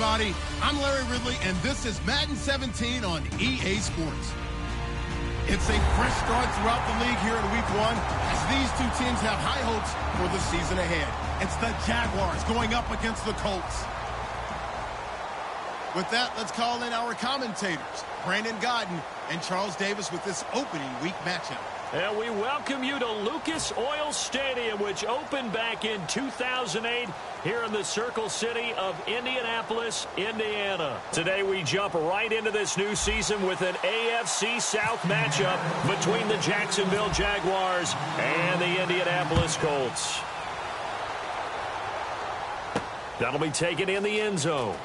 everybody. I'm Larry Ridley, and this is Madden 17 on EA Sports. It's a fresh start throughout the league here in Week 1 as these two teams have high hopes for the season ahead. It's the Jaguars going up against the Colts. With that, let's call in our commentators, Brandon Godden and Charles Davis, with this opening week matchup. And we welcome you to Lucas Oil Stadium, which opened back in 2008 here in the Circle City of Indianapolis, Indiana. Today we jump right into this new season with an AFC South matchup between the Jacksonville Jaguars and the Indianapolis Colts. That'll be taken in the end zone.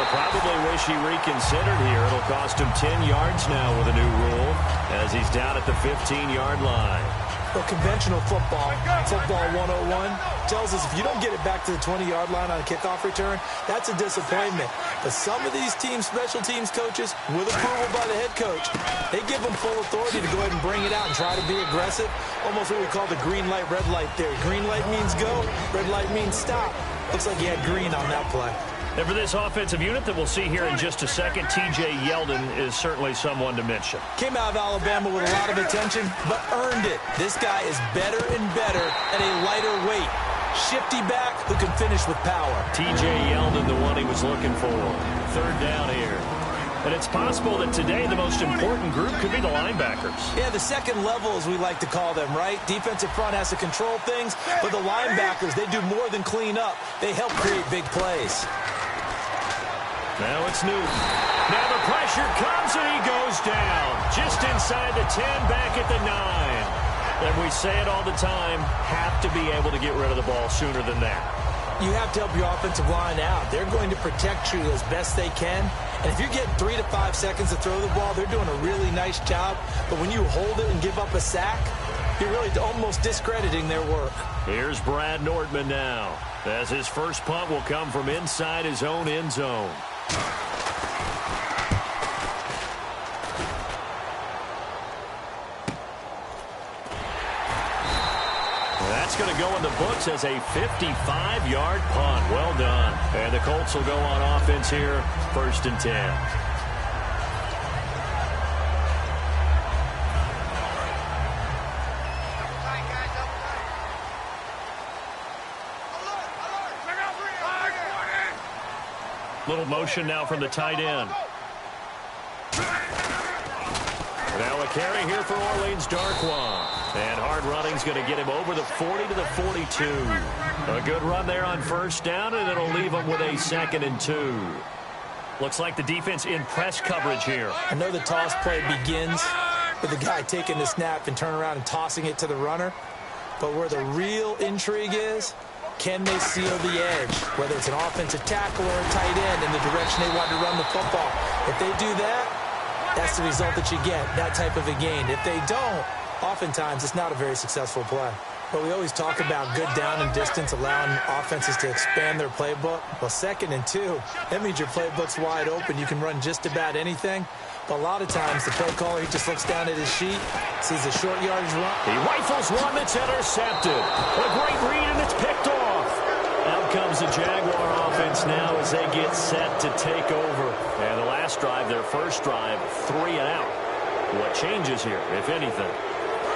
Probably wish he reconsidered here. It'll cost him 10 yards now with a new rule as he's down at the 15-yard line. Well, conventional football 101, tells us if you don't get it back to the 20-yard line on a kickoff return, that's a disappointment. But some of these teams, special teams coaches, with approval by the head coach, they give them full authority to go ahead and bring it out and try to be aggressive. Almost what we call the green light, red light theory. Green light means go, red light means stop. Looks like he had green on that play. And for this offensive unit that we'll see here in just a second, T.J. Yeldon is certainly someone to mention. Came out of Alabama with a lot of attention, but earned it. This guy is better and better at a lighter weight. Shifty back who can finish with power. T.J. Yeldon, the one he was looking for. Third down here. And it's possible that today the most important group could be the linebackers. Yeah, the second level, as we like to call them, right? Defensive front has to control things, but the linebackers, they do more than clean up. They help create big plays. Now it's Newton. Now the pressure comes and he goes down. Just inside the 10, back at the 9. And we say it all the time, have to be able to get rid of the ball sooner than that. You have to help your offensive line out. They're going to protect you as best they can. And if you get 3 to 5 seconds to throw the ball, they're doing a really nice job. But when you hold it and give up a sack, you're really almost discrediting their work. Here's Brad Nordman now, as his first punt will come from inside his own end zone. That's going to go in the books as a 55-yard punt. Well done. And the Colts will go on offense here, 1st and 10. Little motion now from the tight end. Now a carry here for Orleans Darkwa. And hard running's going to get him over the 40 to the 42. A good run there on first down, and it'll leave him with a 2nd and 2. Looks like the defense in press coverage here. I know the toss play begins with the guy taking the snap and turning around and tossing it to the runner. But where the real intrigue is, can they seal the edge, whether it's an offensive tackle or a tight end in the direction they want to run the football? If they do that, that's the result that you get, that type of a gain. If they don't, oftentimes it's not a very successful play. But we always talk about good down and distance, allowing offenses to expand their playbook. Well, 2nd and 2, that means your playbook's wide open. You can run just about anything. But a lot of times, the play caller, he just looks down at his sheet, sees a short yardage run. He rifles one that's intercepted. A great read, and it's picked off. Out comes the Jaguar offense now as they get set to take over. And the last drive, their first drive, 3 and out. What changes here, if anything?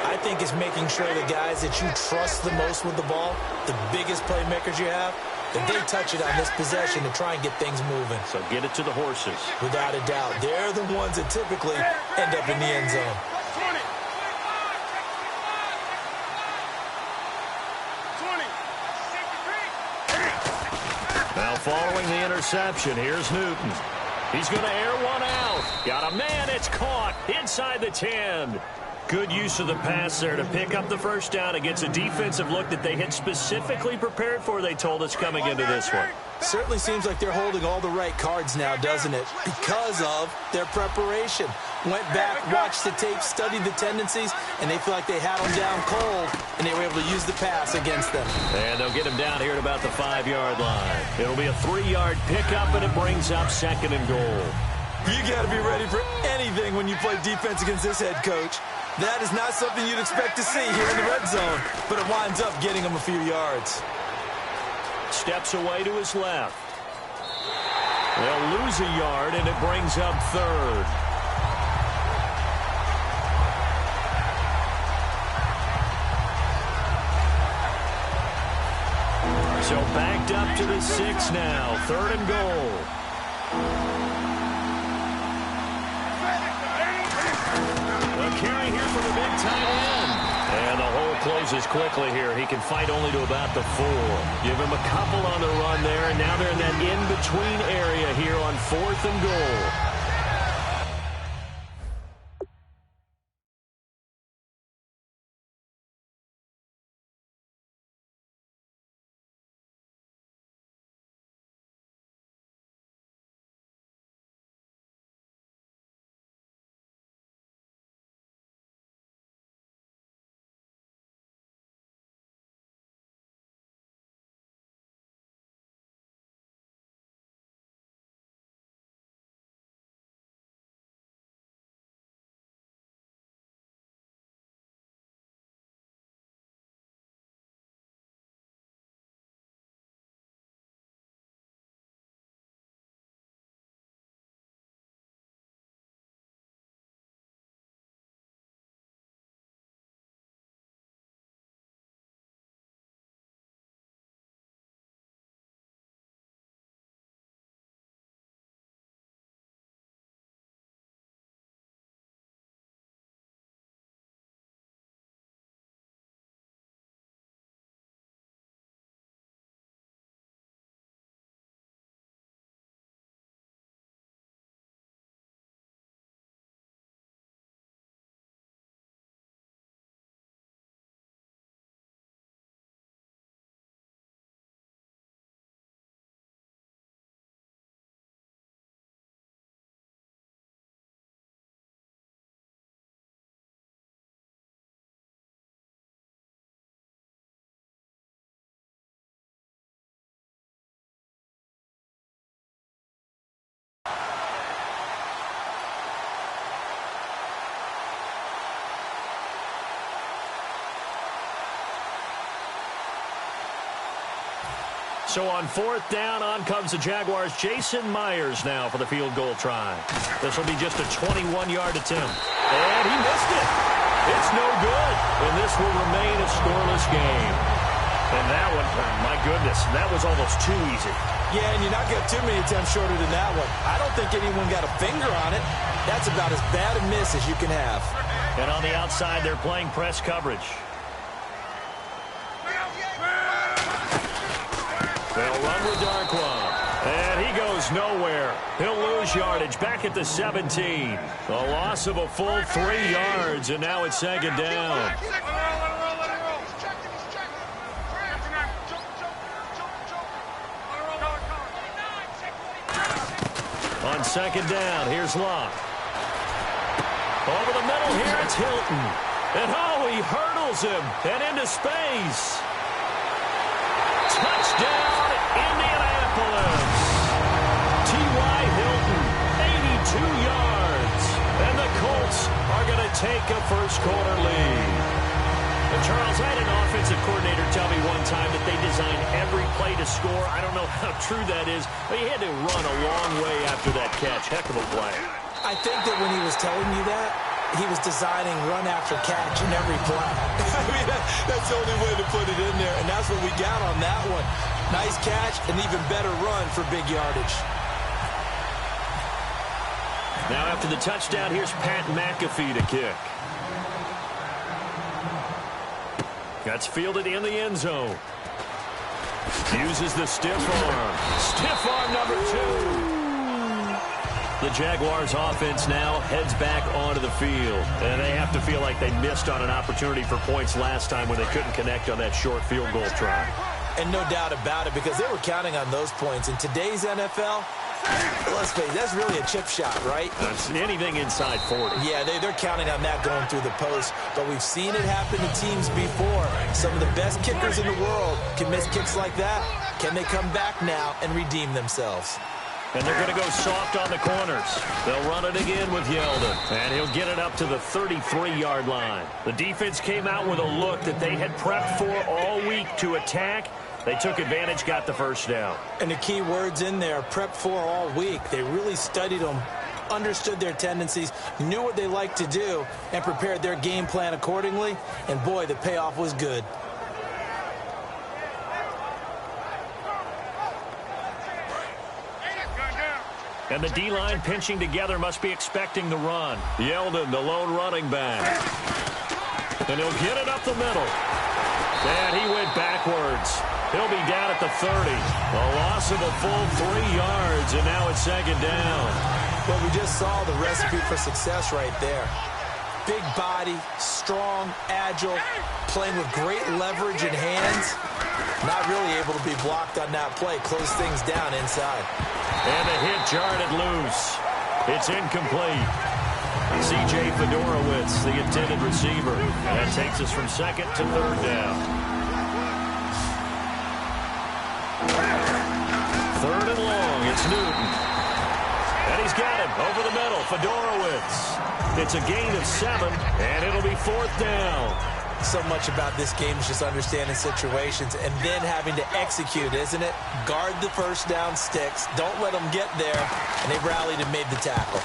I think it's making sure the guys that you trust the most with the ball, the biggest playmakers you have, that they touch it on this possession to try and get things moving. So get it to the horses. Without a doubt. They're the ones that typically end up in the end zone. Now following the interception, here's Newton. He's going to air one out. Got a man, it's caught inside the 10. Good use of the pass there to pick up the first down against a defensive look that they had specifically prepared for, they told us, coming into this one. Certainly seems like they're holding all the right cards now, doesn't it? Because of their preparation. Went back, watched the tape, studied the tendencies, and they feel like they had them down cold, and they were able to use the pass against them. And they'll get him down here at about the 5-yard line. It'll be a 3-yard pickup, and it brings up 2nd and goal. You got to be ready for anything when you play defense against this head coach. That is not something you'd expect to see here in the red zone, but it winds up getting them a few yards. steps away to his left. They'll lose a yard, and it brings up third. So backed up to the 6 now. Third and goal. A carry here for the big tight end. And the hole closes quickly here. He can fight only to about the 4. Give him a couple on the run there, and now they're in that in-between area here on 4th and goal. So on 4th down, on comes the Jaguars' Jason Myers now for the field goal try. This will be just a 21-yard attempt. And he missed it. It's no good. And this will remain a scoreless game. And that one, my goodness, that was almost too easy. Yeah, and you're not getting too many attempts shorter than that one. I don't think anyone got a finger on it. That's about as bad a miss as you can have. And on the outside, they're playing press coverage. They'll run with Darkwa. And he goes nowhere. He'll lose yardage back at the 17. A loss of a full 3 yards, and now it's 2nd down. On 2nd down, here's Locke. Over the middle here, it's Hilton. And oh, he hurdles him and into space. Touchdown, Indianapolis. T.Y. Hilton, 82 yards. And the Colts are going to take a first-quarter lead. And Charles, I had an offensive coordinator tell me one time that they design every play to score. I don't know how true that is, but he had to run a long way after that catch. Heck of a play. I think that when he was telling you that, he was designing run after catch in every play. I mean, that's the only way to put it in there, and that's what we got on that one. Nice catch, and even better run for big yardage. Now after the touchdown, here's Pat McAfee to kick. That's fielded in the end zone. Uses the stiff arm. Stiff arm number 2. The Jaguars offense now heads back onto the field. And they have to feel like they missed on an opportunity for points last time when they couldn't connect on that short field goal try. And no doubt about it, because they were counting on those points. In today's NFL, let's face it, that's really a chip shot, right? That's anything inside 40. Yeah, they're counting on that going through the post. But we've seen it happen to teams before. Some of the best kickers in the world can miss kicks like that. Can they come back now and redeem themselves? And they're going to go soft on the corners. They'll run it again with Yeldon. And he'll get it up to the 33-yard line. The defense came out with a look that they had prepped for all week to attack. They took advantage, got the first down. And the key words in there, prep for all week. They really studied them, understood their tendencies, knew what they liked to do, and prepared their game plan accordingly. And, boy, the payoff was good. And the D-line pinching together must be expecting the run. Yeldon, the lone running back. And he'll get it up the middle. And he went backwards. He'll be down at the 30. A loss of a full 3 yards, and now it's second down. Well, we just saw the recipe for success right there. Big body, strong, agile, playing with great leverage in hands. Not really able to be blocked on that play. Close things down inside. And the hit jarred it loose. It's incomplete. C.J. Fedorowicz, the intended receiver. That takes us from second to third down. Third and long, it's Newton. And he's got him over the middle, Fedorowicz. It's a gain of 7, and it'll be fourth down. So much about this game is just understanding situations and then having to execute, isn't it? Guard the first down sticks. Don't let them get there. And they rallied and made the tackle.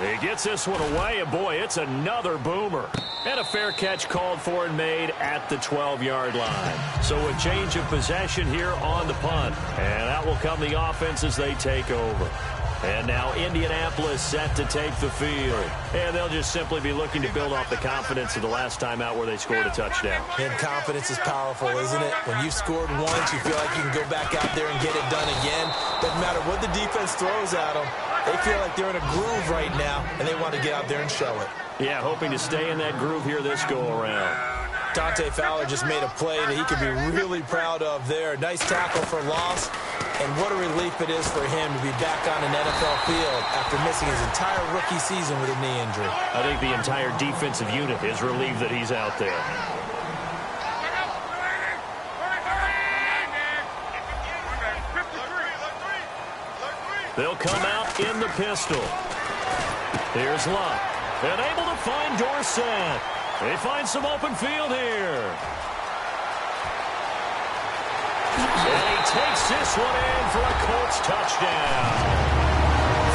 He gets this one away, and boy, it's another boomer. And a fair catch called for and made at the 12-yard line. So a change of possession here on the punt. And out will come the offense as they take over. And now Indianapolis set to take the field. And they'll just simply be looking to build off the confidence of the last time out where they scored a touchdown. And confidence is powerful, isn't it? When you've scored once, you feel like you can go back out there and get it done again. Doesn't matter what the defense throws at them. They feel like they're in a groove right now, and they want to get out there and show it. Yeah, hoping to stay in that groove here this go-around. Dante Fowler just made a play that he could be really proud of there. Nice tackle for loss. And what a relief it is for him to be back on an NFL field after missing his entire rookie season with a knee injury. I think the entire defensive unit is relieved that he's out there. They'll come out in the pistol. Here's Luck. And able to find Dorsett. They find some open field here. And he takes this one in for a Colts touchdown.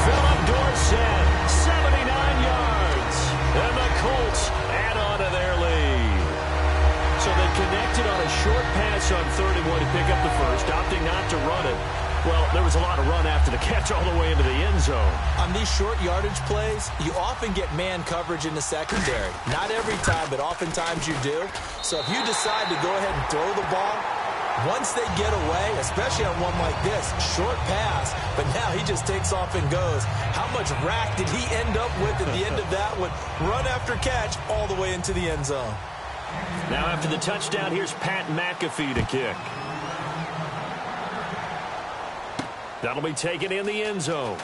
Philip Dorsett, 79 yards. And the Colts add on to their lead. So they connected on a short pass on 31 to pick up the first, opting not to run it. Well, there was a lot of run after the catch all the way into the end zone. On these short yardage plays, you often get man coverage in the secondary. Not every time, but oftentimes you do. So if you decide to go ahead and throw the ball, once they get away, especially on one like this, short pass, but now he just takes off and goes. How much rack did he end up with at the end of that one? Run after catch all the way into the end zone. Now after the touchdown, here's Pat McAfee to kick. That'll be taken in the end zone.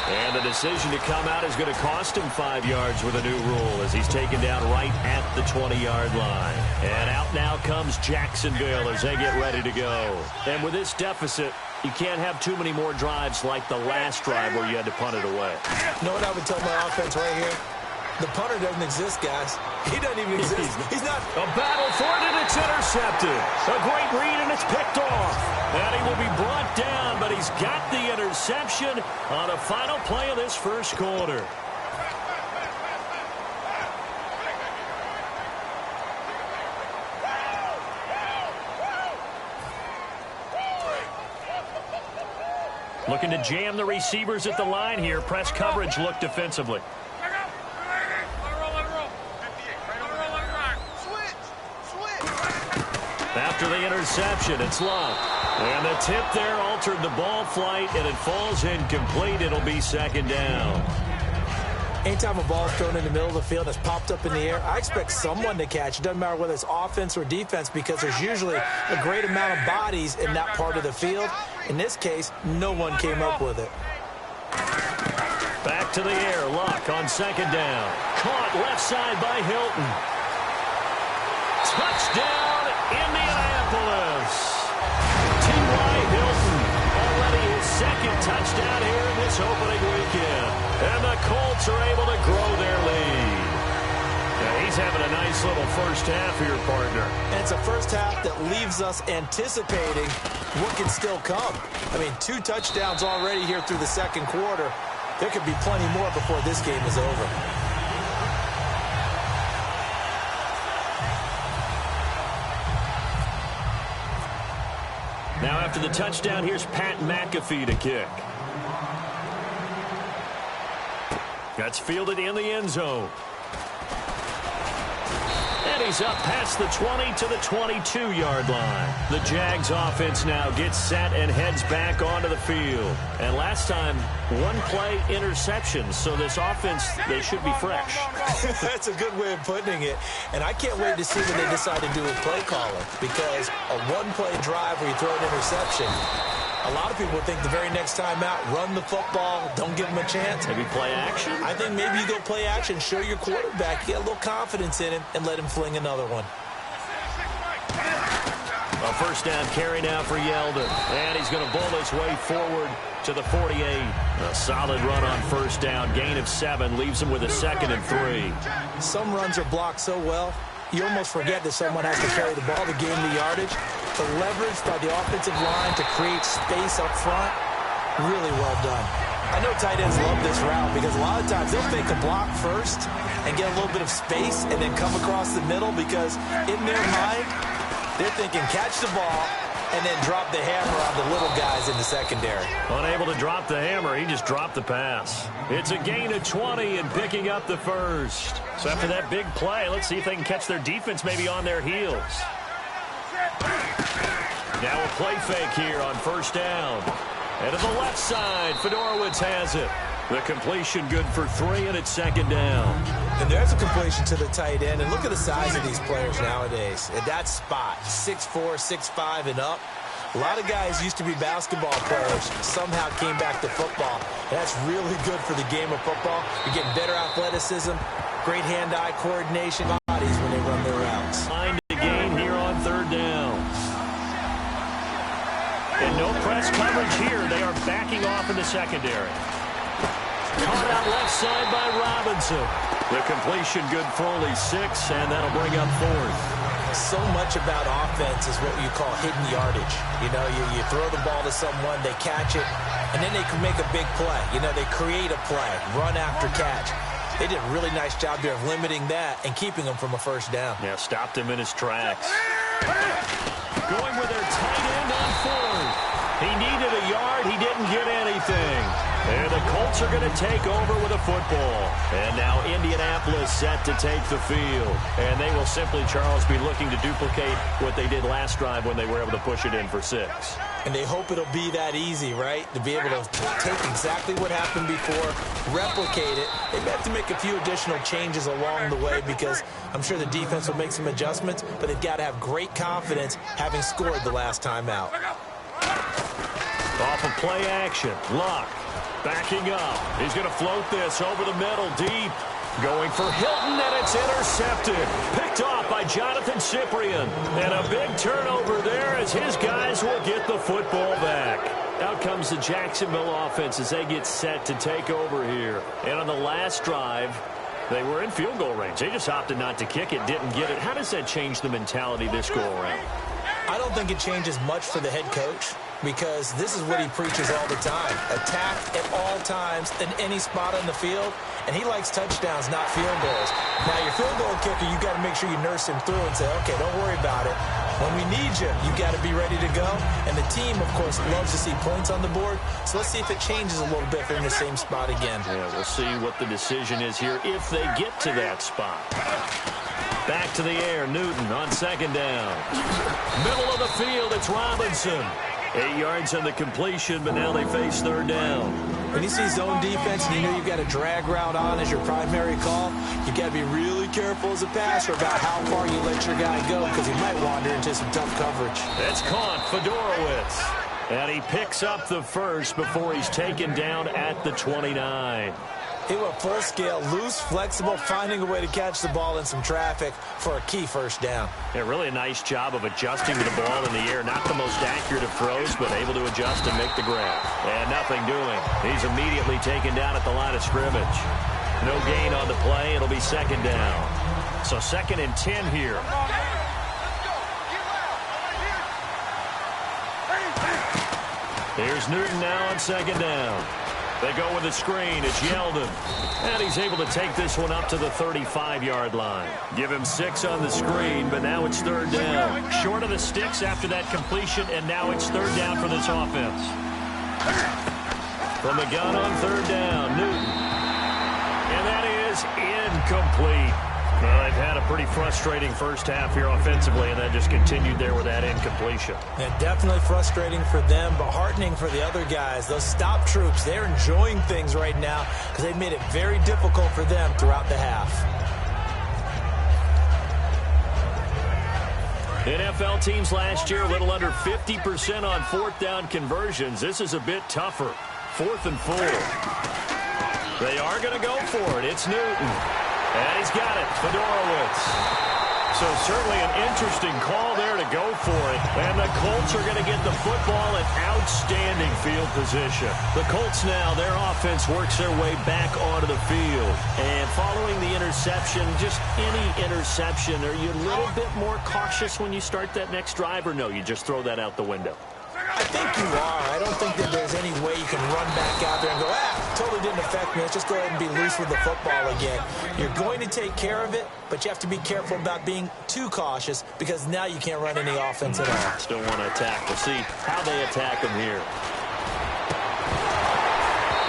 And the decision to come out is going to cost him 5 yards with a new rule as he's taken down right at the 20-yard line. And out now comes Jacksonville as they get ready to go. And with this deficit, you can't have too many more drives like the last drive where you had to punt it away. You know what I would tell my offense right here? The punter doesn't exist, guys. He doesn't even exist. He's not. A battle for it, and it's intercepted. A great read, and it's picked off. And he will be brought down, but he's got the interception on the final play of this first quarter. Looking to jam the receivers at the line here. Press coverage look defensively. After the interception, it's Luck. And the tip there altered the ball flight, and it falls incomplete. It'll be second down. Anytime a ball is thrown in the middle of the field that's popped up in the air, I expect someone to catch. It doesn't matter whether it's offense or defense because there's usually a great amount of bodies in that part of the field. In this case, no one came up with it. Back to the air. Luck on second down. Caught left side by Hilton. Touchdown, Indianapolis. T.Y. Hilton, already his second touchdown here in this opening weekend. And the Colts are able to grow their lead. Now he's having a nice Nice little first half here, partner. And it's a first half that leaves us anticipating what can still come. I mean, 2 touchdowns already here through the second quarter. There could be plenty more before this game is over. Now after the touchdown, here's Pat McAfee to kick. That's fielded in the end zone. And he's up past the 20 to the 22-yard line. The Jags offense now gets set and heads back onto the field. And last time, 1-play interception. So this offense, they should be fresh. That's a good way of putting it. And I can't wait to see what they decide to do with play calling. Because a 1-play drive where you throw an interception, a lot of people think the very next time out, run the football, don't give them a chance. Maybe play action? I think maybe you go play action, show your quarterback, get a little confidence in him, and let him fling another one. A first down carry now for Yeldon. And he's going to bowl his way forward to the 48. A solid run on first down. Gain of 7 leaves him with a 2nd and 3. Some runs are blocked so well, you almost forget that someone has to carry the ball to gain the yardage. The leverage by the offensive line to create space up front, really well done. I know tight ends love this route because a lot of times they'll fake a block first and get a little bit of space and then come across the middle because in their mind, they're thinking catch the ball and then drop the hammer on the little guys in the secondary. Unable to drop the hammer, he just dropped the pass. It's a gain of 20 and picking up the first. So after that big play, let's see if they can catch their defense maybe on their heels. Now a play fake here on first down. And to the left side, Fedorowicz has it. The completion good for 3, and it's 2nd down. And there's a completion to the tight end. And look at the size of these players nowadays. At that spot, 6'4", 6'5", and up. A lot of guys used to be basketball players, somehow came back to football. And that's really good for the game of football. You're getting better athleticism, great hand-eye coordination, bodies when they run their routes. Find a gain here on 3rd down. And no press coverage here. They are backing off in the secondary. Caught out left side by Robinson. The completion good for only 6, and that'll bring up 4th. So much about offense is what you call hidden yardage. You know, you throw the ball to someone, they catch it, and then they can make a big play. You know, they create a play, run after catch. They did a really nice job there of limiting that and keeping him from a first down. Yeah, stopped him in his tracks. Going with their tight end on 4th. He needed a yard. He didn't get anything. And the Colts are going to take over with a football. And now Indianapolis set to take the field. And they will simply, Charles, be looking to duplicate what they did last drive when they were able to push it in for 6. And they hope it'll be that easy, right? To be able to take exactly what happened before, replicate it. They may have to make a few additional changes along the way because I'm sure the defense will make some adjustments, but they've got to have great confidence having scored the last time out. Off of play action, Luck backing up. He's going to float this over the middle, deep. Going for Hilton, and it's intercepted. Picked off by Jonathan Cyprien. And a big turnover there as his guys will get the football back. Out comes the Jacksonville offense as they get set to take over here. And on the last drive, they were in field goal range. They just opted not to kick it, didn't get it. How does that change the mentality this go around? I don't think it changes much for the head coach because this is what he preaches all the time. Attack at all times in any spot on the field, and he likes touchdowns, not field goals. Now, your field goal kicker, you got to make sure you nurse him through and say, okay, don't worry about it. When we need you, you got to be ready to go. And the team, of course, loves to see points on the board. So let's see if it changes a little bit if they're in the same spot again. Yeah, we'll see what the decision is here if they get to that spot. Back to the air, Newton on 2nd down. Middle of the field, it's Robinson. 8 yards on the completion, but now they face 3rd down. When you see zone defense and you know you've got a drag route on as your primary call, you've got to be really careful as a passer about how far you let your guy go because he might wander into some tough coverage. That's caught, Fedorowicz. And he picks up the first before he's taken down at the 29. He went full scale, loose, flexible, finding a way to catch the ball in some traffic for a key first down. Yeah, really a nice job of adjusting to the ball in the air. Not the most accurate of throws, but able to adjust and make the grab. And nothing doing. He's immediately taken down at the line of scrimmage. No gain on the play. It'll be 2nd down. So 2nd and 10 here. Here's Newton now on 2nd down. They go with a screen. It's Yeldon. And he's able to take this one up to the 35-yard line. Give him 6 on the screen, but now it's 3rd down. Short of the sticks after that completion, and now it's 3rd down for this offense. From the gun on 3rd down, Newton. And that is incomplete. Well, they've had a pretty frustrating first half here offensively, and that just continued there with that incompletion. Yeah, definitely frustrating for them, but heartening for the other guys. Those stop troops, they're enjoying things right now because they've made it very difficult for them throughout the half. NFL teams last year a little under 50% on 4th down conversions. This is a bit tougher. 4th and 4. They are going to go for it. It's Newton. And he's got it, Fedorowicz. So certainly an interesting call there to go for it. And the Colts are going to get the football in outstanding field position. The Colts now, their offense works their way back onto the field. And following the interception, just any interception, are you a little bit more cautious when you start that next drive, or no, you just throw that out the window? I think you are. I don't think that there's any way you can run back out there and go, totally didn't affect me. Let's just go ahead and be loose with the football again. You're going to take care of it, but you have to be careful about being too cautious because now you can't run any offense at all. Still want to attack. We'll see how they attack them here.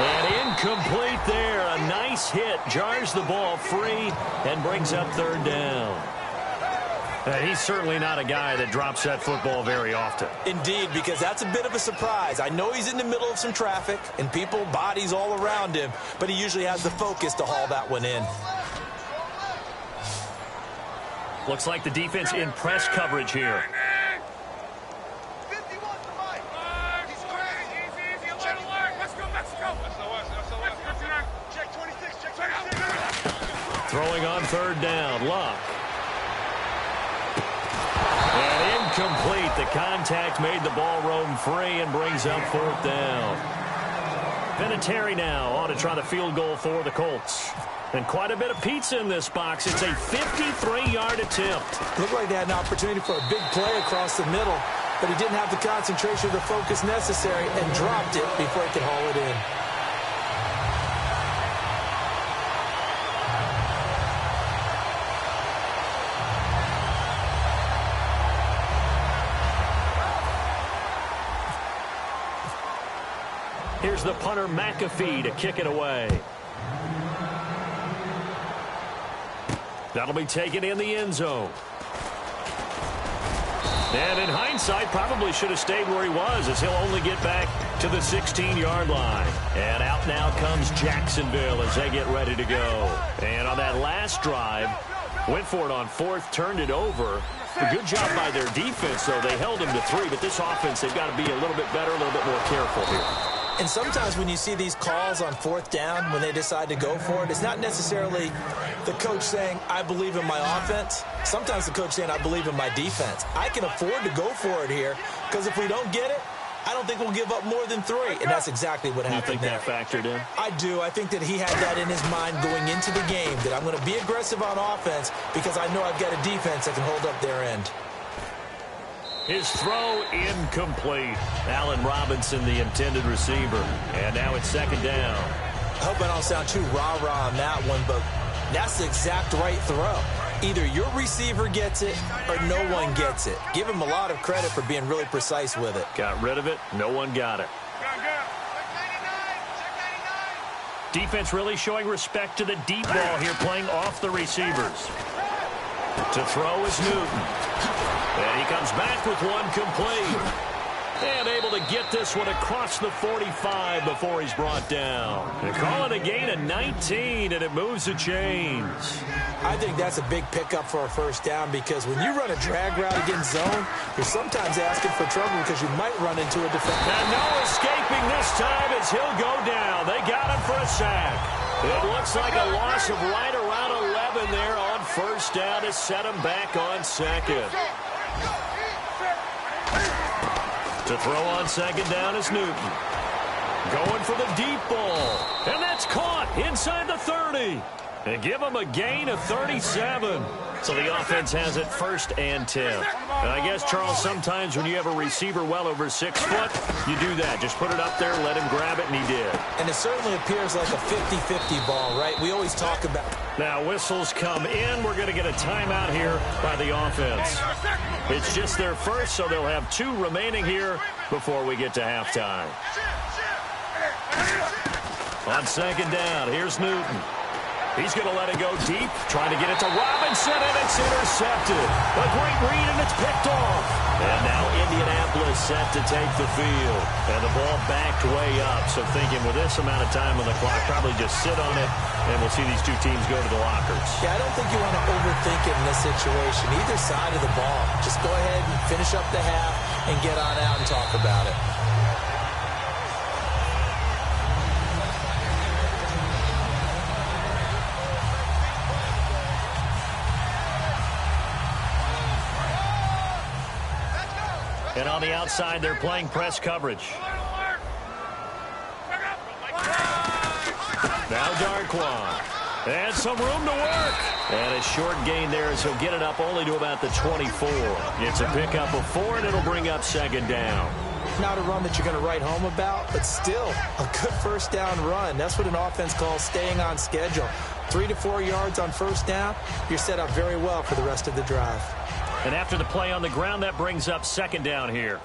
And incomplete there. A nice hit. Jars the ball free and brings up 3rd down. He's certainly not a guy that drops that football very often. Indeed, because that's a bit of a surprise. I know he's in the middle of some traffic and people, bodies all around him, but he usually has the focus to haul that one in. Looks like the defense in press coverage here. Throwing on 3rd down, Luck. And incomplete. The contact made the ball roam free and brings up 4th down. Vinatieri now on to try the field goal for the Colts. And quite a bit of pizza in this box. It's a 53-yard attempt. Looked like they had an opportunity for a big play across the middle, but he didn't have the concentration or the focus necessary and dropped it before he could haul it in. Here's the punter, McAfee, to kick it away. That'll be taken in the end zone. And in hindsight, probably should have stayed where he was, as he'll only get back to the 16-yard line. And out now comes Jacksonville as they get ready to go. And on that last drive, went for it on 4th, turned it over. A good job by their defense, though. They held him to 3, but this offense, they've got to be a little bit better, a little bit more careful here. And sometimes when you see these calls on 4th down, when they decide to go for it, it's not necessarily the coach saying, I believe in my offense. Sometimes the coach saying, I believe in my defense. I can afford to go for it here because if we don't get it, I don't think we'll give up more than 3. And that's exactly what happened there. You think that factored in? I do. I think that he had that in his mind going into the game, that I'm going to be aggressive on offense because I know I've got a defense that can hold up their end. His throw incomplete. Allen Robinson, the intended receiver. And now it's 2nd down. I hope I don't sound too rah-rah on that one, but that's the exact right throw. Either your receiver gets it or no one gets it. Give him a lot of credit for being really precise with it. Got rid of it. No one got it. Defense really showing respect to the deep ball here, playing off the receivers. To throw is Newton. And he comes back with one complete. And able to get this one across the 45 before he's brought down. They call it a gain of 19, and it moves the chains. I think that's a big pickup for a 1st down because when you run a drag route against zone, you're sometimes asking for trouble because you might run into a defender. And no escaping this time as he'll go down. They got him for a sack. It looks like a loss of right around 11 there on 1st down to set him back on 2nd. To throw on 2nd down is Newton. Going for the deep ball. And that's caught inside the 30. And give them a gain of 37. So the offense has it 1st and 10. And I guess, Charles, sometimes when you have a receiver well over 6 foot, you do that. Just put it up there, let him grab it, and he did. And it certainly appears like a 50-50 ball, right? We always talk about... Now whistles come in. We're going to get a timeout here by the offense. It's just their first, so they'll have 2 remaining here before we get to halftime. On 2nd down, here's Newton. He's going to let it go deep, trying to get it to Robinson, and it's intercepted. A great read, and it's picked off. And now Indianapolis set to take the field. And the ball backed way up, so thinking with this amount of time on the clock, probably just sit on it, and we'll see these 2 teams go to the lockers. Yeah, I don't think you want to overthink it in this situation. Either side of the ball. Just go ahead and finish up the half and get on out and talk about it. And on the outside, they're playing press coverage. Now Darquan. And some room to work. And a short gain there as he'll get it up only to about the 24. It's a pickup of 4, and it'll bring up 2nd down. Not a run that you're going to write home about, but still a good 1st down run. That's what an offense calls staying on schedule. 3 to 4 yards on 1st down, you're set up very well for the rest of the drive. And after the play on the ground, that brings up 2nd down here.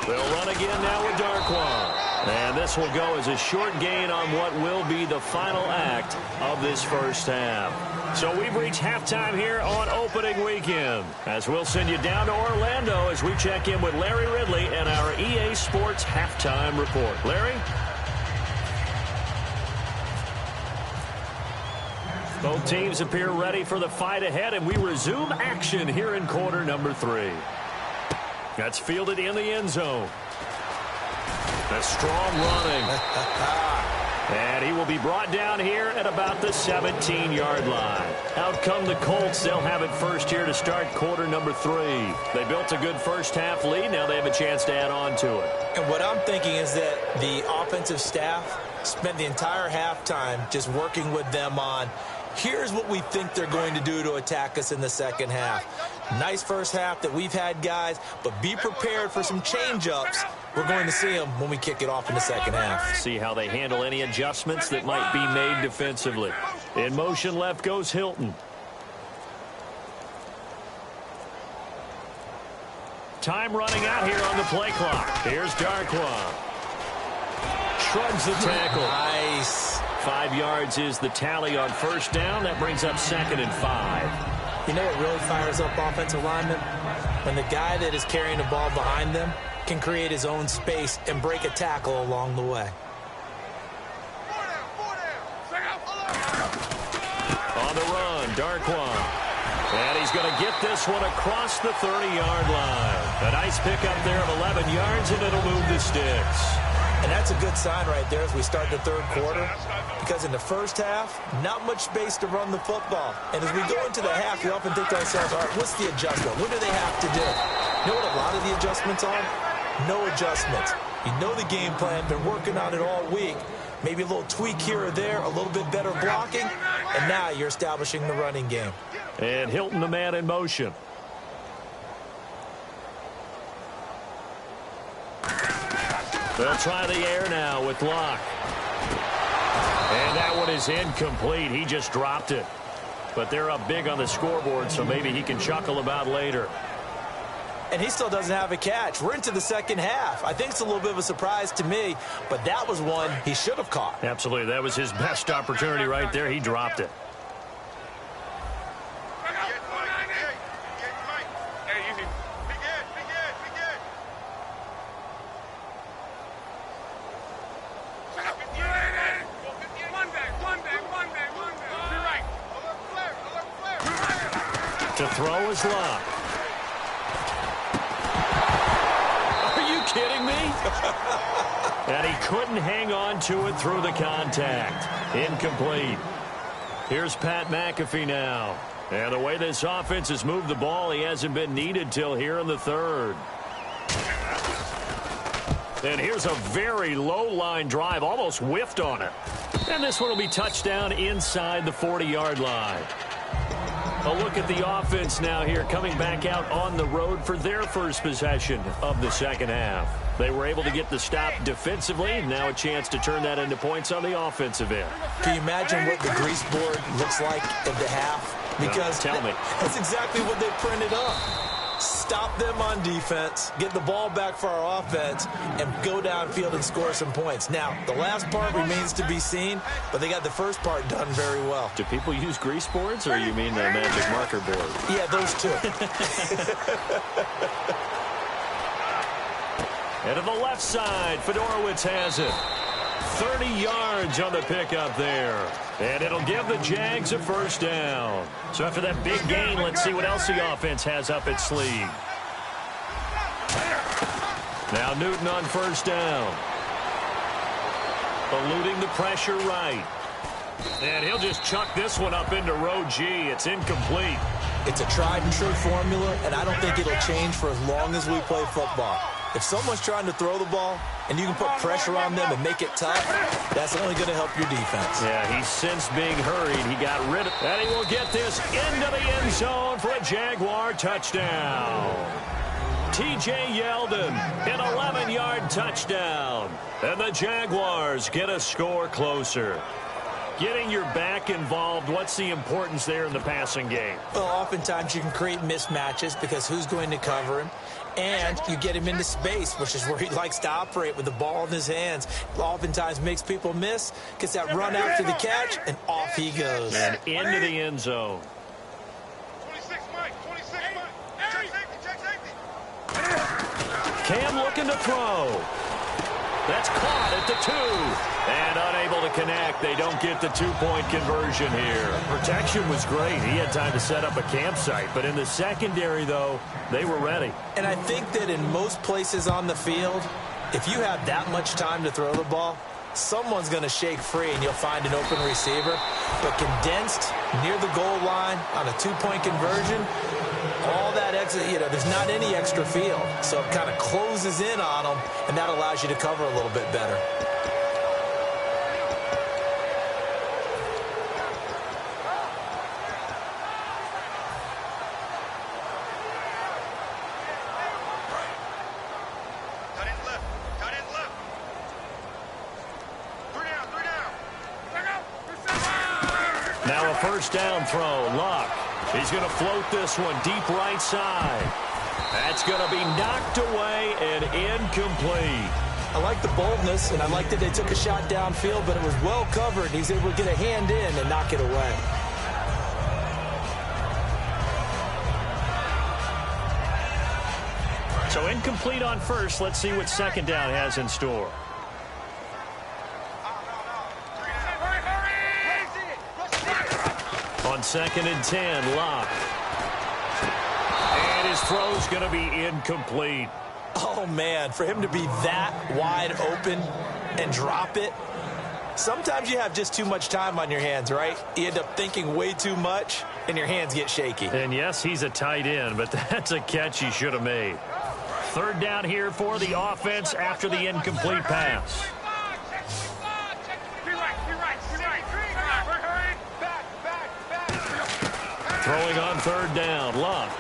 They'll run again now with Darquan. And this will go as a short gain on what will be the final act of this 1st half. So we've reached halftime here on opening weekend, as we'll send you down to Orlando as we check in with Larry Ridley and our EA Sports Halftime Report. Larry? Both teams appear ready for the fight ahead, and we resume action here in quarter number 3. That's fielded in the end zone. A strong running. And he will be brought down here at about the 17-yard line. Out come the Colts. They'll have it first here to start quarter number 3. They built a good 1st half lead. Now they have a chance to add on to it. And what I'm thinking is that the offensive staff spent the entire halftime just working with them on, here's what we think they're going to do to attack us in the 2nd half. Nice 1st half that we've had, guys, but be prepared for some change-ups. We're going to see them when we kick it off in the 2nd half. See how they handle any adjustments that might be made defensively. In motion left goes Hilton. Time running out here on the play clock. Here's Darquan. Shrugs the tackle. Nice. 5 yards is the tally on 1st down. That brings up 2nd and 5. You know what really fires up offensive linemen? When the guy that is carrying the ball behind them can create his own space and break a tackle along the way. On the run, Darquan. And he's going to get this one across the 30-yard line. A nice pickup there of 11 yards, and it'll move the sticks. And that's a good sign right there as we start the 3rd quarter, because in the 1st half, not much space to run the football. And as we go into the half, we often think to ourselves, all right, what's the adjustment? What do they have to do? You know what a lot of the adjustments are? No adjustments. You know the game plan, been working on it all week. Maybe a little tweak here or there, a little bit better blocking, and now you're establishing the running game. And Hilton, the man in motion. They'll try the air now with Locke. And that one is incomplete. He just dropped it. But they're up big on the scoreboard, so maybe he can chuckle about later. And he still doesn't have a catch. We're into the 2nd half. I think it's a little bit of a surprise to me, but that was one he should have caught. Absolutely. That was his best opportunity right there. He dropped it. To throw is Locke. Are you kidding me? And he couldn't hang on to it through the contact. Incomplete. Here's Pat McAfee now. And the way this offense has moved the ball, he hasn't been needed till here in the 3rd. And here's a very low line drive, almost whiffed on it. And this one will be touchdown inside the 40-yard line. A look at the offense now here, coming back out on the road for their first possession of the second half. They were able to get the stop defensively, and now a chance to turn that into points on the offensive end. Can you imagine what the grease board looks like at the half? Because tell me. That's exactly what they printed up. Stop them on defense, get the ball back for our offense, and go downfield and score some points. Now, the last part remains to be seen, but they got the first part done very well. Do people use grease boards, or you mean the magic marker board? Yeah, those two. And to the left side, Fedorowicz has it. 30 yards on the pickup there. And it'll give the Jags a first down. So after that big gain, let's see what else the offense has up its sleeve. Now Newton on first down. Eluding the pressure right. And he'll just chuck this one up into row G. It's incomplete. It's a tried-and-true formula, and I don't think it'll change for as long as we play football. If someone's trying to throw the ball and you can put pressure on them and make it tough, that's only going to help your defense. Yeah, he's since being hurried. He got rid of it. And he will get this into the end zone for a Jaguar touchdown. T.J. Yeldon, an 11-yard touchdown. And the Jaguars get a score closer. Getting your back involved, what's the importance there in the passing game? Well, oftentimes you can create mismatches because who's going to cover him? And you get him into space, which is where he likes to operate with the ball in his hands. Oftentimes makes people miss, gets that run after the catch, and off he goes. And into the end zone. 26, Mike. 26, Mike. Check safety. Cam looking to throw. That's caught at the 2. And unable to connect. They don't get the two-point conversion here. Protection was great. He had time to set up a campsite. But in the secondary, though, they were ready. And I think that in most places on the field, if you have that much time to throw the ball, someone's going to shake free and you'll find an open receiver. But condensed near the goal line on a two-point conversion, all that extra, there's not any extra field. So it kind of closes in on them, and that allows you to cover a little bit better. Now a first down throw. Luck. He's going to float this one deep right side. That's going to be knocked away and incomplete. I like the boldness, and I like that they took a shot downfield, but it was well covered. He's able to get a hand in and knock it away. So incomplete on first. Let's see what second down has in store. On 2nd and 10, Locke. And his throw's going to be incomplete. Oh, man, for him to be that wide open and drop it, sometimes you have just too much time on your hands, right? You end up thinking way too much, and your hands get shaky. And, yes, he's a tight end, but that's a catch he should have made. Third down here for the offense after the incomplete pass. Throwing on third down, Luck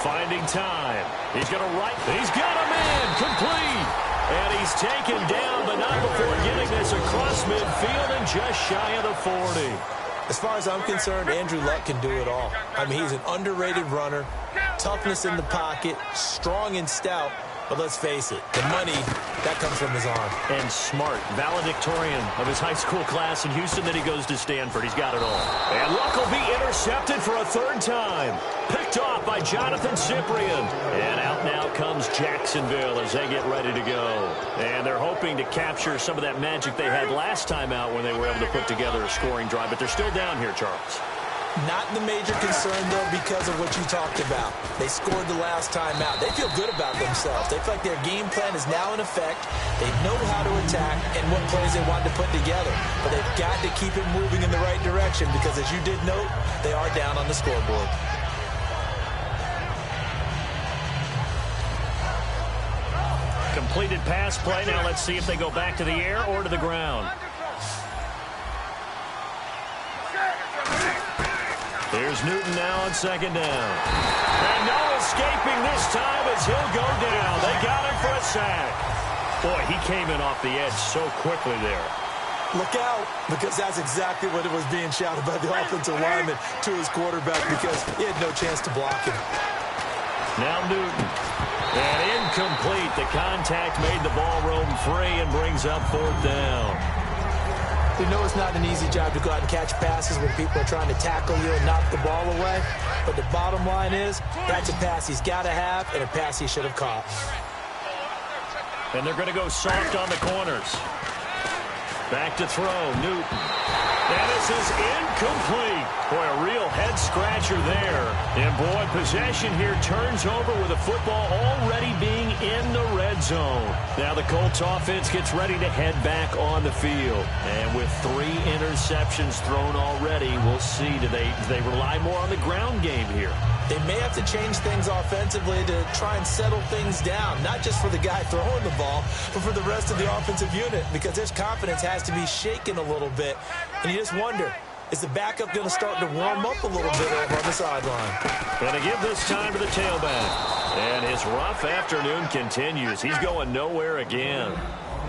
finding time. He's going to right. He's got a man complete. And he's taken down, but not before getting this across midfield and just shy of the 40. As far as I'm concerned, Andrew Luck can do it all. I mean, he's an underrated runner, toughness in the pocket, strong and stout. But let's face it, the money, that comes from his arm. And smart, valedictorian of his high school class in Houston. Then he goes to Stanford. He's got it all. And Luck will be intercepted for a third time. Picked off by Jonathan Cyprien. And out now comes Jacksonville as they get ready to go. And they're hoping to capture some of that magic they had last time out when they were able to put together a scoring drive. But they're still down here, Charles. Not the major concern, though, because of what you talked about. They scored the last time out. They feel good about themselves. They feel like their game plan is now in effect. They know how to attack and what plays they want to put together. But they've got to keep it moving in the right direction because, as you did note, they are down on the scoreboard. Completed pass play. Now let's see if they go back to the air or to the ground. Here's Newton now on second down. And no escaping this time as he'll go down. They got him for a sack. Boy, he came in off the edge so quickly there. Look out, because that's exactly what it was being shouted by the offensive lineman to his quarterback, because he had no chance to block him. Now Newton. And incomplete. The contact made the ball roam free and brings up fourth down. We know it's not an easy job to go out and catch passes when people are trying to tackle you and knock the ball away. But the bottom line is, that's a pass he's got to have and a pass he should have caught. And they're going to go soft on the corners. Back to throw, Newton. And this is incomplete. Boy, a real head-scratcher there. And, boy, possession here turns over with the football already being in the red zone. Now the Colts offense gets ready to head back on the field. And with 3 interceptions thrown already, we'll see. Do they rely more on the ground game here? They may have to change things offensively to try and settle things down, not just for the guy throwing the ball, but for the rest of the offensive unit, because their confidence has to be shaken a little bit. And you just wonder, is the backup going to start to warm up a little bit over on the sideline? Going to give this time to the tailback. And his rough afternoon continues. He's going nowhere again.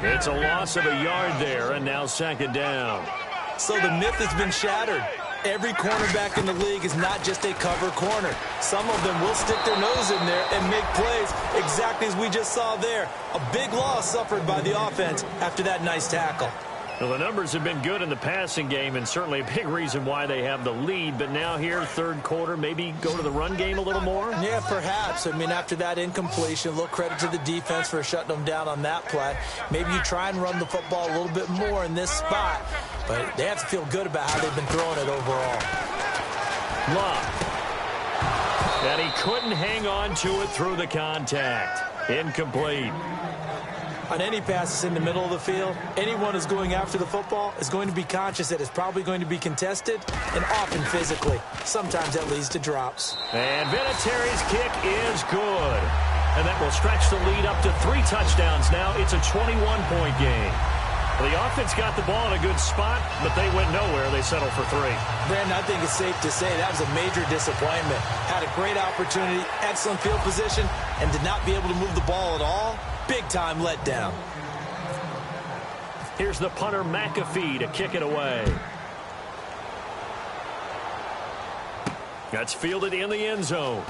It's a loss of a yard there, and now second down. So the myth has been shattered. Every cornerback in the league is not just a cover corner. Some of them will stick their nose in there and make plays exactly as we just saw there. A big loss suffered by the offense after that nice tackle. Well, the numbers have been good in the passing game and certainly a big reason why they have the lead. But now here, third quarter, maybe go to the run game a little more? Yeah, perhaps. I mean, after that incompletion, a little credit to the defense for shutting them down on that play. Maybe you try and run the football a little bit more in this spot. But they have to feel good about how they've been throwing it overall. Love. And he couldn't hang on to it through the contact. Incomplete. On any passes in the middle of the field, anyone who's going after the football is going to be conscious that it's probably going to be contested, and often physically. Sometimes that leads to drops. And Vinatieri's kick is good. And that will stretch the lead up to 3 touchdowns now. It's a 21-point game. The offense got the ball in a good spot, but they went nowhere. They settled for 3. Brandon, I think it's safe to say that was a major disappointment. Had a great opportunity, excellent field position, and did not be able to move the ball at all. Big-time letdown. Here's the punter, McAfee, to kick it away. That's fielded in the end zone.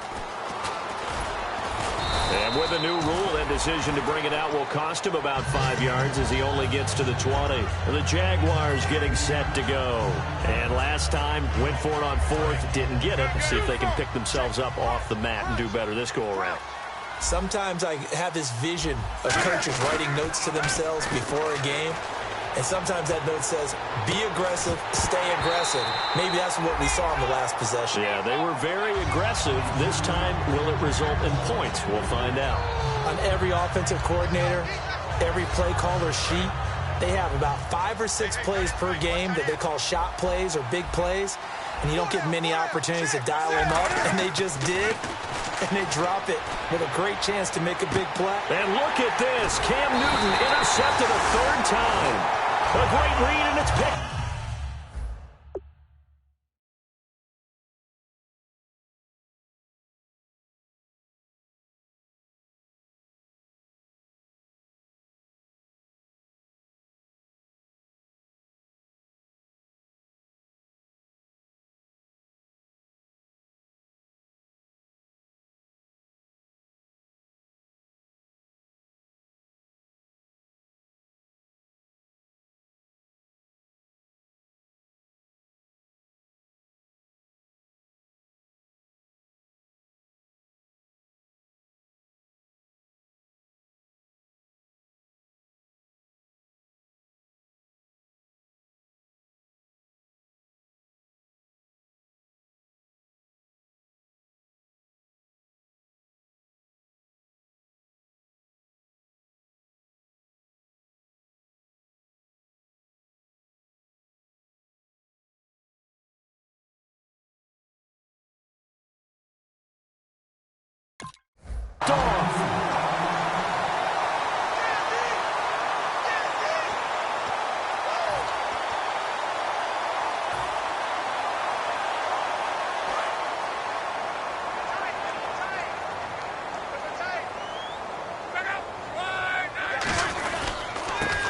And with a new rule, that decision to bring it out will cost him about 5 yards as he only gets to the 20. The Jaguars getting set to go. And last time, went for it on 4th, didn't get it. See if they can pick themselves up off the mat and do better this go-around. Sometimes I have this vision of coaches writing notes to themselves before a game. And sometimes that note says, be aggressive, stay aggressive. Maybe that's what we saw in the last possession. Yeah, they were very aggressive. This time, will it result in points? We'll find out. On every offensive coordinator, every play caller sheet, they have about 5 or 6 plays per game that they call shot plays or big plays. And you don't get many opportunities to dial them up. And they just did. And they drop it with a great chance to make a big play. And look at this. Cam Newton intercepted a 3rd time. A great read, and it's picked.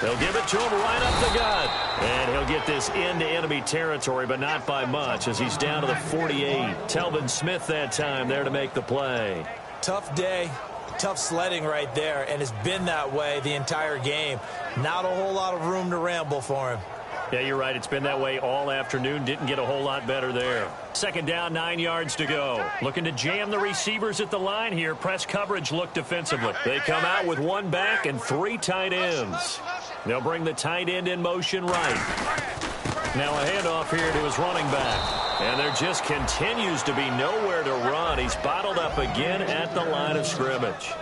They'll give it to him right up the gut. And he'll get this into enemy territory, but not by much as he's down to the 48. Telvin Smith that time there to make the play. Tough day, tough sledding right there, and it's been that way the entire game. Not a whole lot of room to ramble for him. Yeah, you're right. It's been that way all afternoon. Didn't get a whole lot better there. Second down, 9 yards to go. Looking to jam the receivers at the line here. Press coverage look defensively. They come out with one back and 3 tight ends. They'll bring the tight end in motion right. Now a handoff here to his running back. And there just continues to be nowhere to run. He's bottled up again at the line of scrimmage.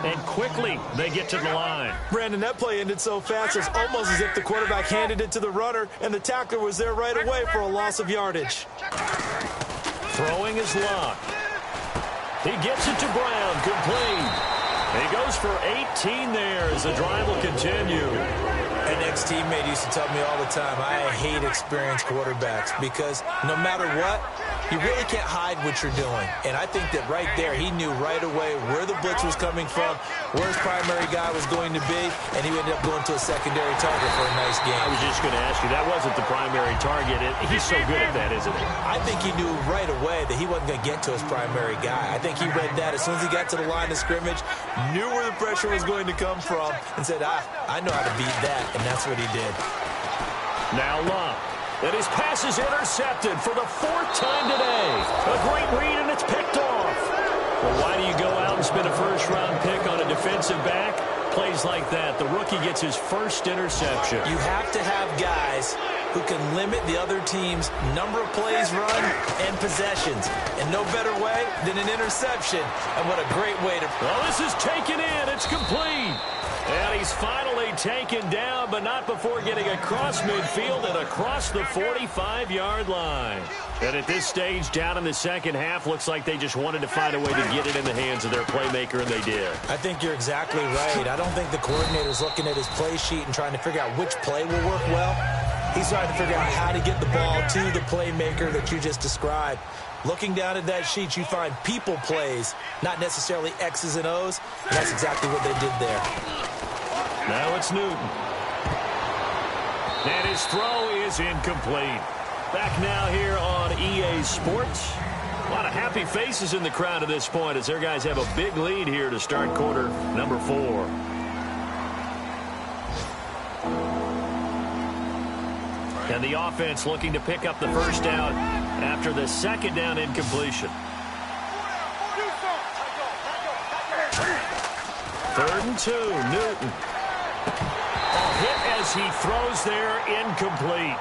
And quickly, they get to the line. Brandon, that play ended so fast, it's almost as if the quarterback handed it to the runner, and the tackler was there right away for a loss of yardage. Throwing his lock. He gets it to Brown, complete. He goes for 18 there as the drive will continue. An ex-teammate used to tell me all the time, I hate experienced quarterbacks because no matter what, you really can't hide what you're doing. And I think that right there, he knew right away where the blitz was coming from, where his primary guy was going to be, and he ended up going to a secondary target for a nice game. I was just going to ask you, that wasn't the primary target. He's so good at that, isn't he? I think he knew right away that he wasn't going to get to his primary guy. I think he read that as soon as he got to the line of scrimmage, knew where the pressure was going to come from, and said, I know how to beat that, and that's what he did. Now Locke. And his pass is intercepted for the 4th time today. A great read, and it's picked off. Well, why do you go out and spend a first-round pick on a defensive back? Plays like that. The rookie gets his first interception. You have to have guys who can limit the other team's number of plays run and possessions. And no better way than an interception. And what a great way to... Well, this is taken in. It's complete. And he's finally taken down, but not before getting across midfield and across the 45-yard line. And at this stage, down in the second half, looks like they just wanted to find a way to get it in the hands of their playmaker, and they did. I think you're exactly right. I don't think the coordinator's looking at his play sheet and trying to figure out which play will work well. He's trying to figure out how to get the ball to the playmaker that you just described. Looking down at that sheet, you find people plays, not necessarily X's and O's. And that's exactly what they did there. Now it's Newton. And his throw is incomplete. Back now here on EA Sports. A lot of happy faces in the crowd at this point as their guys have a big lead here to start quarter number 4. And the offense looking to pick up the first down after the second down incompletion. 3rd and 2, Newton. A hit as he throws there, incomplete.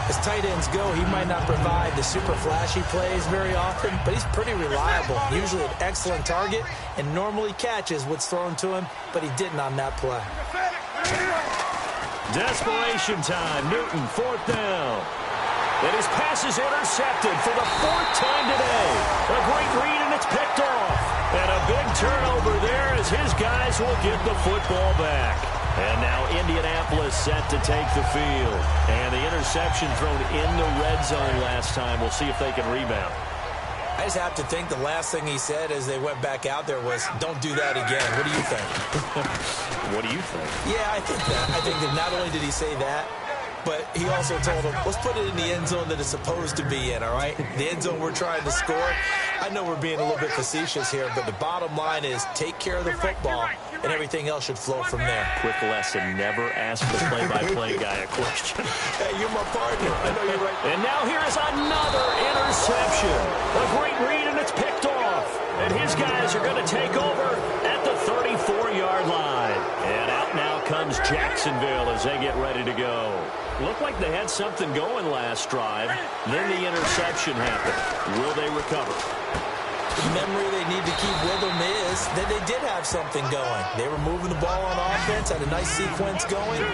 As tight ends go, he might not provide the super flashy plays very often, but he's pretty reliable. Usually an excellent target and normally catches what's thrown to him, but he didn't on that play. Desperation time. Newton, 4th down. And his pass is intercepted for the 4th time today. A great read, and it's picked off. And a big turnover there as his guys will get the football back. And now Indianapolis set to take the field. And the interception thrown in the red zone last time. We'll see if they can rebound. I just have to think the last thing he said as they went back out there was, don't do that again. What do you think? What do you think? Yeah, I think that. I think that not only did he say that, but he also told them, let's put it in the end zone that it's supposed to be in, all right? The end zone we're trying to score. I know we're being a little bit facetious here, but the bottom line is take care of the football, and everything else should flow from there. Quick lesson, never ask the play-by-play guy a question. Hey, you're my partner. I know you're right. And now here is another interception. A great read, and it's picked off. And his guys are going to take over at the 34-yard line. And out now comes Jacksonville as they get ready to go. Looked like they had something going last drive. Then the interception happened. Will they recover? The memory they need to keep with them is that they did have something going. They were moving the ball on offense, had a nice sequence going.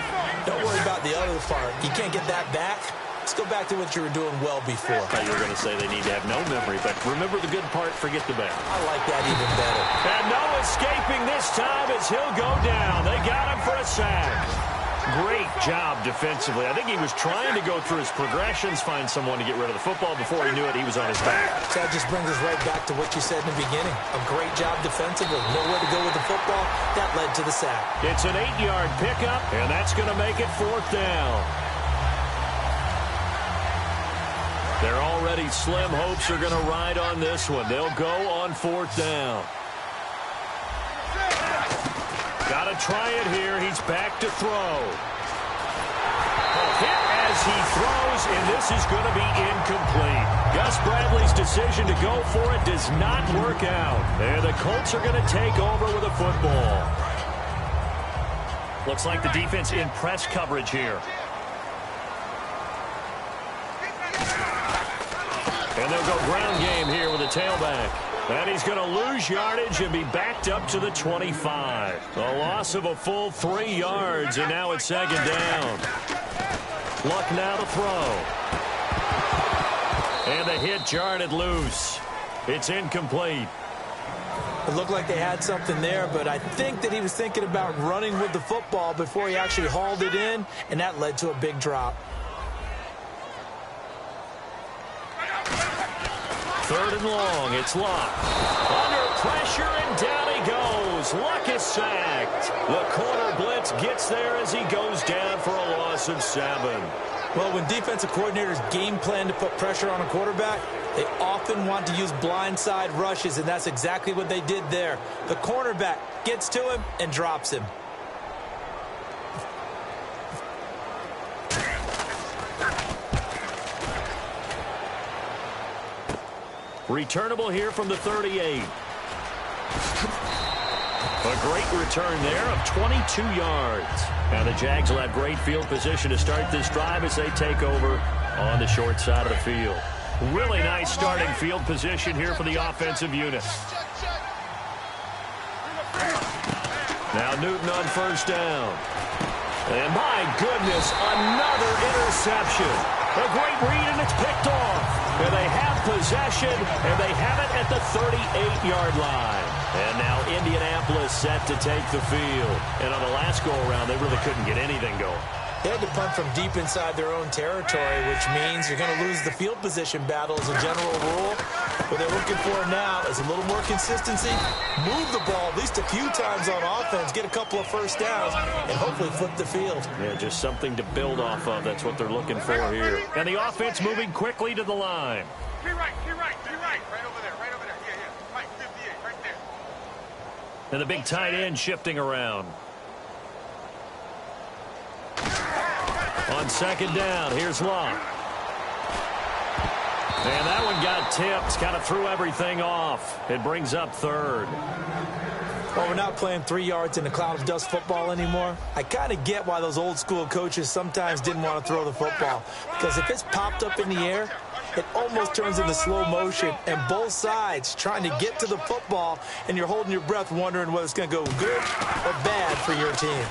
Don't worry about the other part. You can't get that back. Let's go back to what you were doing well before. I thought you were going to say they need to have no memory, but remember the good part, forget the bad. I like that even better. And no escaping this time as he'll go down. They got him for a sack. Great job defensively. I think he was trying to go through his progressions, find someone to get rid of the football. Before he knew it, he was on his back. So that just brings us right back to what you said in the beginning. A great job defensively. Nowhere to go with the football. That led to the sack. It's an 8-yard pickup, and that's going to make it 4th down. Their already slim hopes are going to ride on this one. They'll go on 4th down. Got to try it here. He's back to throw. Hit as he throws, and this is going to be incomplete. Gus Bradley's decision to go for it does not work out. And the Colts are going to take over with a football. Looks like the defense in press coverage here. And they'll go ground game here with a tailback. And he's going to lose yardage and be backed up to the 25. A loss of a full 3 yards, and now it's 2nd down. Luck now to throw. And the hit jarred it loose. It's incomplete. It looked like they had something there, but I think that he was thinking about running with the football before he actually hauled it in, and that led to a big drop. 3rd and long. It's Luck. Under pressure, and down he goes. Luck is sacked. The corner blitz gets there as he goes down for a loss of 7. Well, when defensive coordinators game plan to put pressure on a quarterback, they often want to use blindside rushes, and that's exactly what they did there. The cornerback gets to him and drops him. Returnable here from the 38. A great return there of 22 yards. Now the Jags will have great field position to start this drive as they take over on the short side of the field. Really nice starting field position here for the offensive unit. Now Newton on 1st down. And my goodness, another interception. A great read, and it's picked off. And they have possession, and they have it at the 38-yard line. And now Indianapolis set to take the field. And on the last go-around, they really couldn't get anything going. They had to punt from deep inside their own territory, which means you're going to lose the field position battle as a general rule. What they're looking for now is a little more consistency, move the ball at least a few times on offense, get a couple of 1st downs, and hopefully flip the field. Yeah, just something to build off of. That's what they're looking for here. And the offense moving quickly to the line. Be right. Right over there. Yeah. Mike, 58, right there. And the big tight end shifting around. On 2nd down, here's Luck. And that one got tipped, kind of threw everything off. It brings up 3rd. Well, we're not playing 3 yards in a cloud of dust football anymore. I kind of get why those old school coaches sometimes didn't want to throw the football. Because if it's popped up in the air, it almost turns into slow motion, and both sides trying to get to the football, and you're holding your breath wondering whether it's going to go good or bad for your team.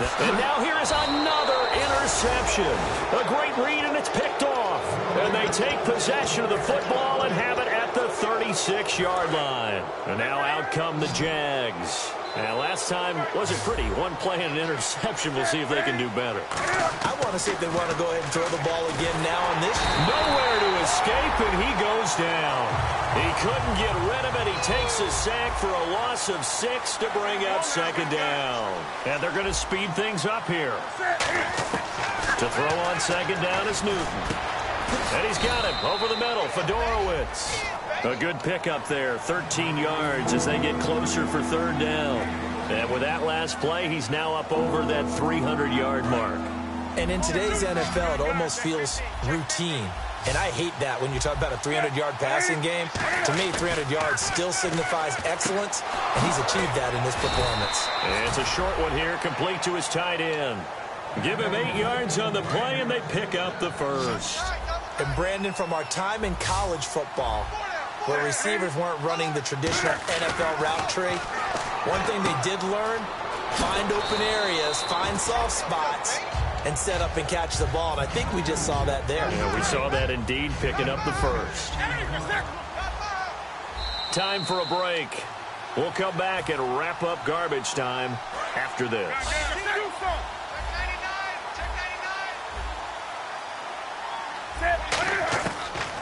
And now here is another interception. A great read, and it's picked off. And they take possession of the football and have it at the 36-yard line. And now out come the Jags. And last time wasn't pretty. One play and an interception. We'll see if they can do better. I want to see if they want to go ahead and throw the ball again now on this. Nowhere to escape, and he goes down. He couldn't get rid of it. He takes a sack for a loss of 6 to bring up 2nd down. And they're going to speed things up here. To throw on 2nd down is Newton. And he's got him over the middle. Fedorowicz. A good pickup there, 13 yards as they get closer for 3rd down. And with that last play, he's now up over that 300-yard mark. And in today's NFL, it almost feels routine. And I hate that when you talk about a 300-yard passing game. To me, 300 yards still signifies excellence, and he's achieved that in this performance. And it's a short one here, complete to his tight end. Give him 8 yards on the play, and they pick up the 1st. And Brandon, from our time in college football, where receivers weren't running the traditional NFL route tree, one thing they did learn, find open areas, find soft spots, and set up and catch the ball. And I think we just saw that there. Yeah, we saw that indeed, picking up the 1st. Time for a break. We'll come back and wrap up garbage time after this.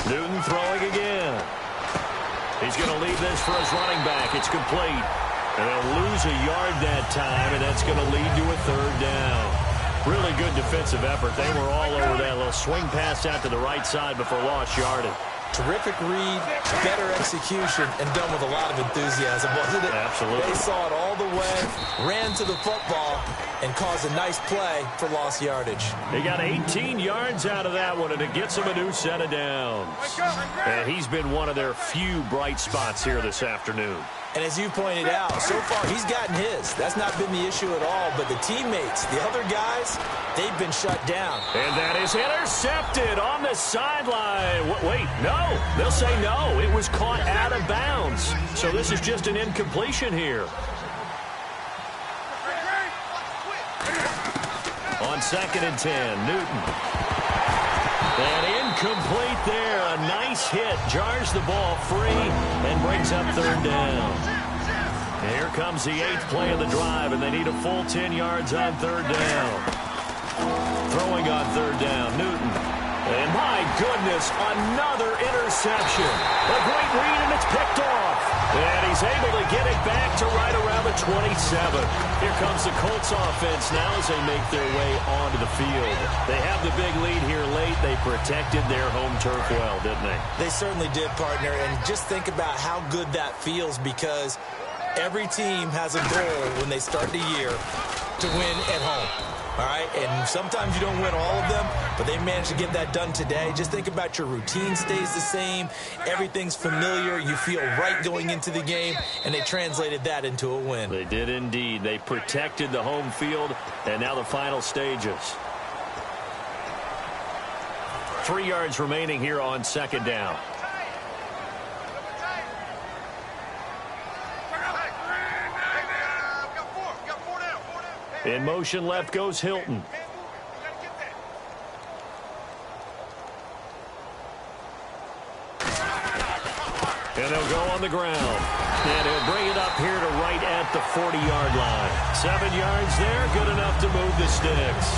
Newton throwing again. He's going to leave this for his running back. It's complete. And they'll lose a yard that time, and that's going to lead to a third down. Really good defensive effort. They were all over that little swing pass out to the right side before lost yardage. Terrific read, better execution, and done with a lot of enthusiasm, wasn't it? Absolutely. They saw it all the way, ran to the football, and caused a nice play for lost yardage. He got 18 yards out of that one, and it gets him a new set of downs. And he's been one of their few bright spots here this afternoon. And as you pointed out, so far he's gotten his. That's not been the issue at all. But the teammates, the other guys, they've been shut down. And that is intercepted on the sideline. Wait, no. They'll say no. It was caught out of bounds. So this is just an incompletion here. On 2nd and 10, Newton. And incomplete there. A nice hit. Jars the ball free and brings up third down. And here comes the 8th play of the drive, and they need a full 10 yards on third down. Throwing on third down, Newton. And my goodness, another interception. A great read, and it's picked off. And he's able to get it back to right around the 27. Here comes the Colts offense now as they make their way onto the field. They have the big lead here late. They protected their home turf well, didn't they? They certainly did, partner. And just think about how good that feels, because every team has a goal when they start the year to win at home. All right, and sometimes you don't win all of them, but they managed to get that done today. Just think about your routine stays the same. Everything's familiar. You feel right going into the game, and they translated that into a win. They did indeed. They protected the home field, and now the final stages. 3 yards remaining here on 2nd down. In motion left goes Hilton. And they'll go on the ground. And he'll bring it up here to right at the 40-yard line. 7 yards there, good enough to move the sticks.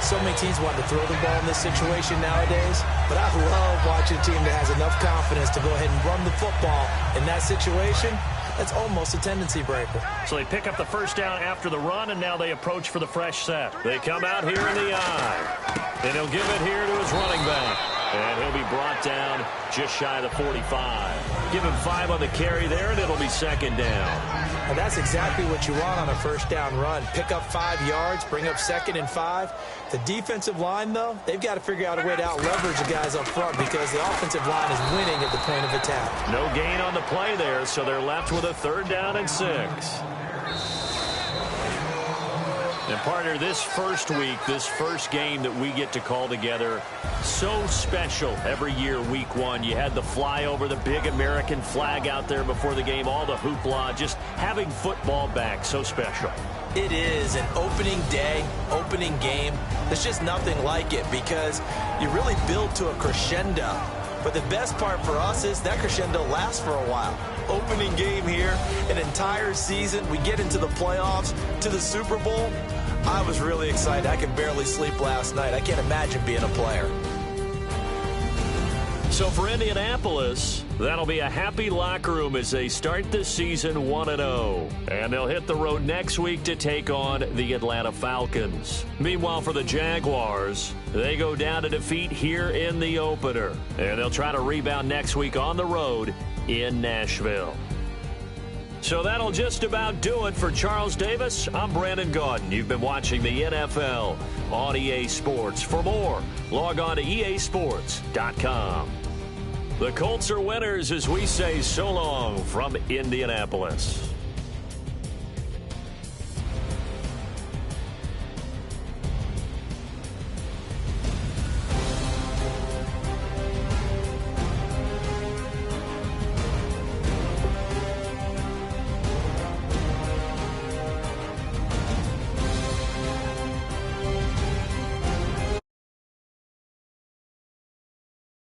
So many teams want to throw the ball in this situation nowadays, but I love watching a team that has enough confidence to go ahead and run the football in that situation. That's almost a tendency breaker. So they pick up the first down after the run, and now they approach for the fresh set. They come out here in the I. And he'll give it here to his running back. And he'll be brought down just shy of the 45. Give him 5 on the carry there, and it'll be 2nd down. And that's exactly what you want on a first down run. Pick up 5 yards, bring up 2nd and 5. The defensive line, though, they've got to figure out a way to out-leverage the guys up front because the offensive line is winning at the point of attack. No gain on the play there, so they're left with a 3rd down and 6. And, partner, this first week, this first game that we get to call together, so special every year, week 1. You had the flyover, the big American flag out there before the game, all the hoopla, just having football back, so special. It is an opening day, opening game. There's just nothing like it because you really build to a crescendo. But the best part for us is that crescendo lasts for a while. Opening game here, an entire season. We get into the playoffs, to the Super Bowl. I was really excited. I could barely sleep last night. I can't imagine being a player. So for Indianapolis, that'll be a happy locker room as they start the season 1-0. And they'll hit the road next week to take on the Atlanta Falcons. Meanwhile, for the Jaguars, they go down to defeat here in the opener. And they'll try to rebound next week on the road in Nashville. So that'll just about do it for Charles Davis. I'm Brandon Gaudin. You've been watching the NFL on EA Sports. For more, log on to easports.com. The Colts are winners as we say so long from Indianapolis.